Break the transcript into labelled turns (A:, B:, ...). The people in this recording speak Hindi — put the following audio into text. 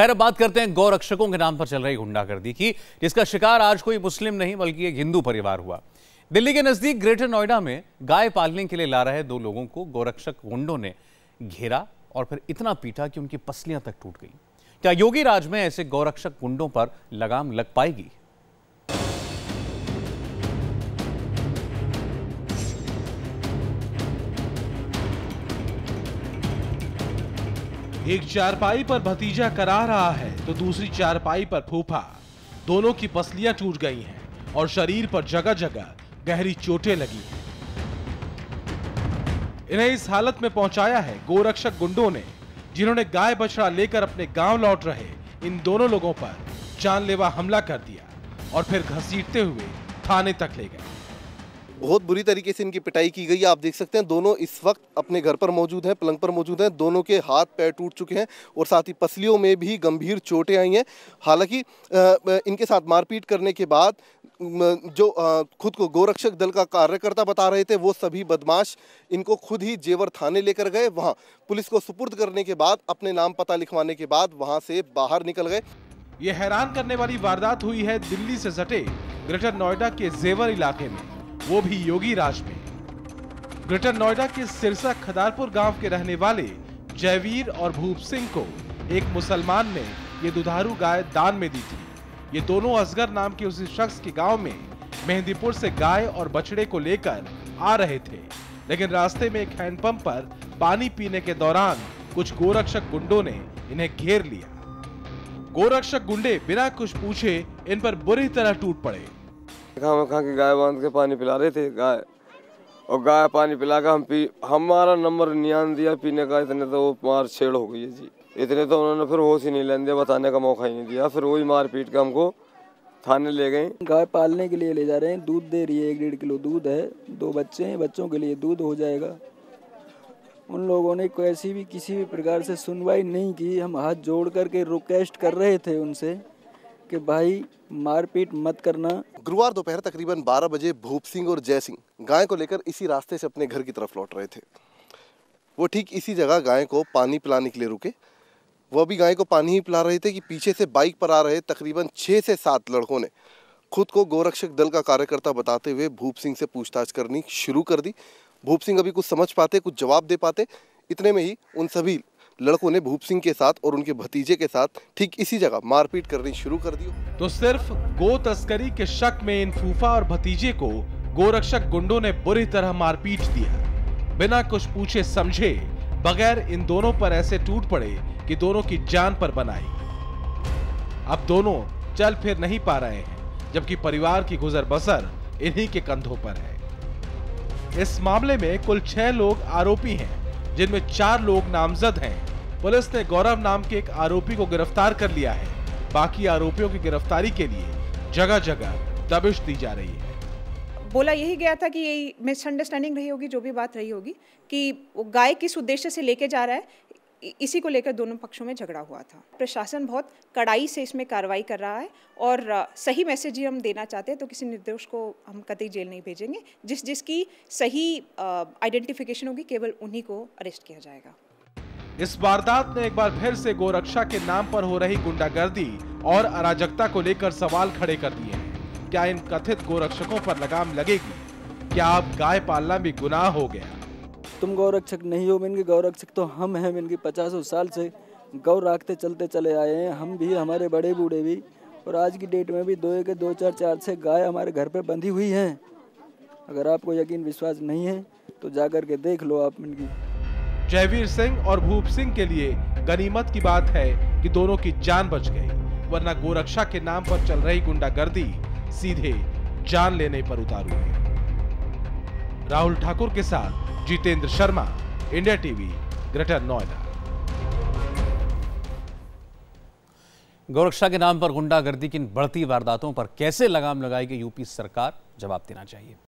A: खैर, अब बात करते हैं गौरक्षकों के नाम पर चल रही गुंडागर्दी की, जिसका शिकार आज कोई मुस्लिम नहीं बल्कि एक हिंदू परिवार हुआ। दिल्ली के नजदीक ग्रेटर नोएडा में गाय पालने के लिए ला रहे दो लोगों को गौरक्षक गुंडों ने घेरा और फिर इतना पीटा कि उनकी पसलियां तक टूट गई। क्या योगी राज में ऐसे गौरक्षक गुंडों पर लगाम लग पाएगी?
B: एक चारपाई पर भतीजा करा रहा है तो दूसरी चारपाई पर फूफा। दोनों की पसलियां टूट गई हैं और शरीर पर जगह जगह गहरी चोटें लगी हैं। इन्हें इस हालत में पहुंचाया है गोरक्षक गुंडों ने, जिन्होंने गाय बछड़ा लेकर अपने गांव लौट रहे इन दोनों लोगों पर जानलेवा हमला कर दिया और फिर घसीटते हुए थाने तक ले गए।
C: बहुत बुरी तरीके से इनकी पिटाई की गई है। आप देख सकते हैं दोनों इस वक्त अपने घर पर मौजूद हैं, पलंग पर मौजूद हैं। दोनों के हाथ पैर टूट चुके हैं और साथ ही पसलियों में भी गंभीर चोटें आई हैं। हालांकि इनके साथ मारपीट करने के बाद जो खुद को गोरक्षक दल का कार्यकर्ता बता रहे थे, वो सभी बदमाश इनको खुद ही जेवर थाने लेकर गए। वहाँ पुलिस को सुपुर्द करने के बाद, अपने नाम पता लिखवाने के बाद वहाँ से बाहर निकल गए।
B: ये हैरान करने वाली वारदात हुई है दिल्ली से सटे ग्रेटर नोएडा के जेवर इलाके में, वो भी योगी राज में। ग्रेटर नोएडा के सिरसा खदारपुर गांव के रहने वाले जयवीर और भूप सिंह को एक मुसलमान ने ये दुधारू गाय दान में दी थी। ये दोनों असगर नाम के उसी शख्स के गांव में मेहंदीपुर से गाय और बछड़े को लेकर आ रहे थे, लेकिन रास्ते में एक हैंडपंप पर पानी पीने के दौरान कुछ गोरक्षक गुंडों ने इन्हें घेर लिया। गोरक्षक गुंडे बिना कुछ पूछे इन पर बुरी तरह टूट पड़े।
D: खा के गाय बांध के पानी पिला रहे थे गाय, और गाय पानी पिला के हमारा नंबर नियान दिया पीने का, इतने तो वो मार छेड़ हो गई है जी। इतने तो उन्होंने फिर होश ही नहीं लेने दिया, बताने का मौका ही नहीं दिया। फिर वही मार पीट के हमको थाने ले गए।
E: गाय पालने के लिए ले जा रहे हैं, दूध दे रही है, 1-1.5 किलो दूध है, 2 बच्चे हैं, बच्चों के लिए दूध हो जाएगा। उन लोगों ने कैसी भी किसी भी प्रकार से सुनवाई नहीं की। हम हाथ जोड़ करके रिक्वेस्ट कर रहे थे उनसे कि भाई मारपीट मत करना।
C: गुरुवार दोपहर तकरीबन 12 बजे भूप सिंह और जय सिंह गाय को लेकर इसी रास्ते से अपने घर की तरफ लौट रहे थे। वो ठीक इसी जगह गाय को पानी पिलाने के लिए रुके। वो भी गाय को पानी ही पिला रहे थे कि पीछे से बाइक पर आ रहे तकरीबन 6 से 7 लड़कों ने खुद को गोरक्षक दल का कार्यकर्ता बताते हुए भूप सिंह से पूछताछ करनी शुरू कर दी। भूप सिंह अभी कुछ समझ पाते, कुछ जवाब दे पाते, इतने में ही उन सभी लड़कों ने भूप सिंह के साथ और उनके भतीजे के साथ ठीक इसी जगह मारपीट करनी शुरू कर दी।
B: तो सिर्फ गो तस्करी के शक में इन फूफा और भतीजे को गोरक्षक गुंडों ने बुरी तरह मारपीट दिया। बिना कुछ पूछे समझे बगैर इन दोनों पर ऐसे टूट पड़े कि दोनों की जान पर बनाई। अब दोनों चल फिर नहीं पा रहे हैं, जबकि परिवार की गुजर बसर इन्हीं के कंधों पर है। इस मामले में कुल 6 लोग आरोपी हैं, जिनमें 4 लोग नामजद हैं। पुलिस ने गौरव नाम के एक आरोपी को गिरफ्तार कर लिया है। बाकी आरोपियों की गिरफ्तारी के लिए जगह जगह दबिश दी जा रही है।
F: बोला यही गया था कि यही मिसअंडरस्टैंडिंग रही होगी, जो भी बात रही होगी, कि वो गाय किस उद्देश्य से लेके जा रहा है, इसी को लेकर दोनों पक्षों में झगड़ा हुआ था। प्रशासन बहुत कड़ाई से इसमें कार्रवाई कर रहा है और सही मैसेज ही हम देना चाहते हैं, तो किसी निर्दोष को हम कतई जेल नहीं भेजेंगे। जिसकी सही आइडेंटिफिकेशन होगी, केवल उन्हीं को अरेस्ट किया जाएगा।
B: इस वारदात ने एक बार फिर से गोरक्षा के नाम पर हो रही गुंडागर्दी और अराजकता को लेकर सवाल खड़े कर दिए हैं। क्या इन कथित गोरक्षकों पर लगाम लगेगी? क्या अब गाय पालना भी गुनाह हो गया?
E: तुम गौरक्षक नहीं हो, इनके गौरक्षक तो हम हैं। इनकी 50 साल से गौ रखते चलते चले आए हैं, हम भी, हमारे बड़े बूढ़े भी, और आज की डेट में भी 2-4 गाय हमारे घर पे बंधी हुई हैं। अगर आपको यकीन विश्वास नहीं है तो जाकर के देख लो आप इनकी।
B: जयवीर सिंह और भूप सिंह के लिए गनीमत की बात है कि दोनों की जान बच गई, वरना गोरक्षा के नाम पर चल रही गुंडागर्दी सीधे जान लेने पर उतारू है। राहुल ठाकुर के साथ Jitendra Sharma, India TV, greater Noida.
A: गौरक्षा के नाम पर गुंडागर्दी की इन बढ़ती वारदातों पर कैसे लगाम लगाएगी यूपी सरकार? जवाब देना चाहिए।